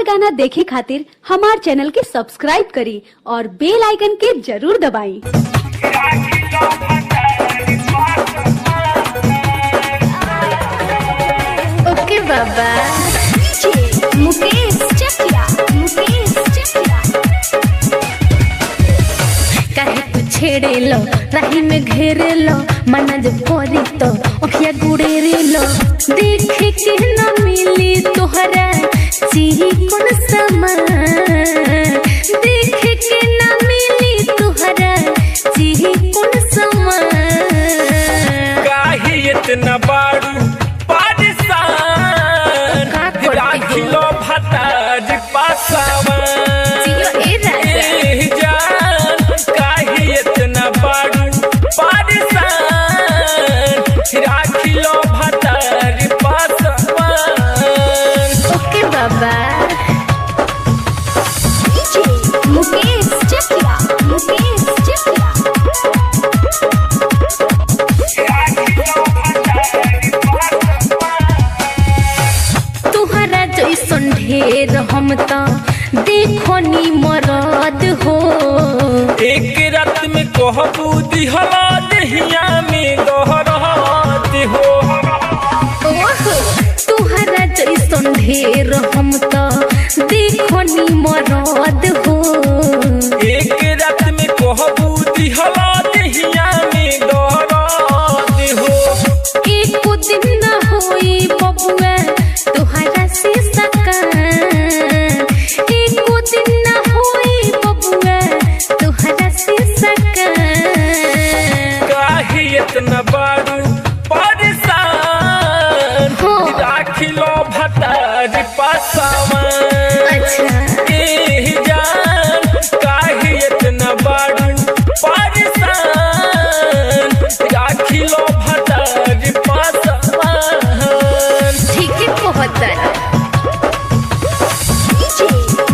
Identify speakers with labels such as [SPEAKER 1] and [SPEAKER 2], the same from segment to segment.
[SPEAKER 1] गाना देखे खातिर हमार चैनल के सब्सक्राइब करी और बेल आइकन के जरूर दबाई।
[SPEAKER 2] ओके बाबा। मुकेश चकिया, मुकेश चकिया। काहे तू छेड़े लो, राही में घेरे लो, मना जब परी तो ओखिया गुड़ेरे लो। देखे के न मिली तोहरा चिही कौन समान, देखे के न मिली तोहरा चिही कौन समान।
[SPEAKER 3] काहे इतना बारू किलो भताज पासावान जान। काहे इतना बारू पारिसान किलो भताज पासावान।
[SPEAKER 2] ओके बाबा। मुकेश चकिया, मुकेश चकिया। तुहरा जैसन ढेर हम तो देखो नी मरद हो।
[SPEAKER 3] एक रात में कहबू दिहला दहिया में गहरात हो।
[SPEAKER 2] तुहरा जैसन ढेर हम तो देखो नी मरद हो।
[SPEAKER 3] एक रात में कहबू दिहला दहिया में गहरात हो।
[SPEAKER 2] एक दिन न होई बबुआ तुहरा से सकान, एक दिन न होई बबुआ तुहरा से सकान।
[SPEAKER 3] काहे इतना बारू परेशान राखिलो भताज पासावान।
[SPEAKER 2] अच्छा
[SPEAKER 3] जान काहे इतना बारू परेशान राखिलो भताज पासावान।
[SPEAKER 2] ठीक है कहता।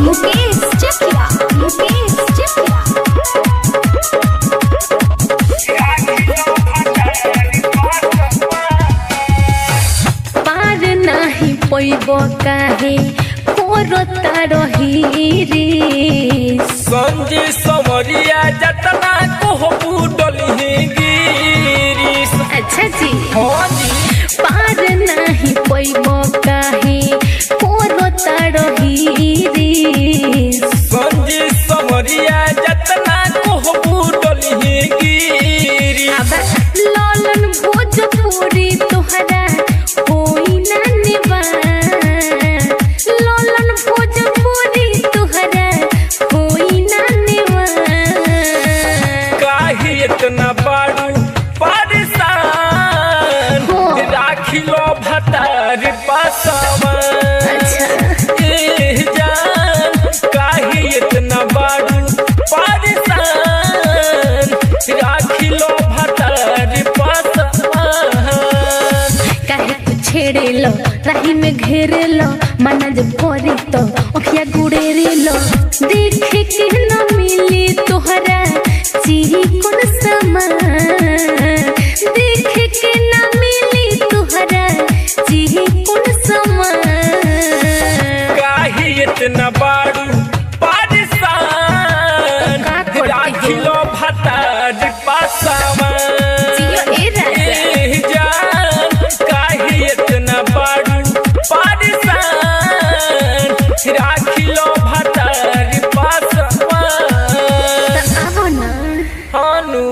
[SPEAKER 2] मुकेश चकिया, मुकेश चकिया। पार नाही पैबो काहे कोरता रही रे।
[SPEAKER 3] संजी समरिया जतना कहबू डलही गिरीश।
[SPEAKER 2] अच्छा जी।
[SPEAKER 3] हाँ जी
[SPEAKER 2] पार नाही पैबो काहे कोरता रही रे।
[SPEAKER 3] संजी समरिया जतना कहबू डलही गिरीश।
[SPEAKER 2] अब लालन भोजपुरी तोहरा होई ना निवान, लालन भोजपुरी तोहरा होई ना निवान।
[SPEAKER 3] काहे इतना बारू परेशान राखिलो भतार पासावान। जान काहे इतना बारू परेशान राखिलो भतार पासावान।
[SPEAKER 2] काहे तू छेड़े लो, राही में घेरे लो, मना जब परी तो ओखिया गुड़ेरे लो। देखे के न मिली तोहरा चिही कौन समान, देखे के न मिली तोहरा चिही कौन समान।
[SPEAKER 3] काहे इतना बारू परेशान राखिलो भताज पासावान। जान काहे इतना बारू परेशान राखिलो भताज पासावान।
[SPEAKER 2] अब ना
[SPEAKER 3] हानू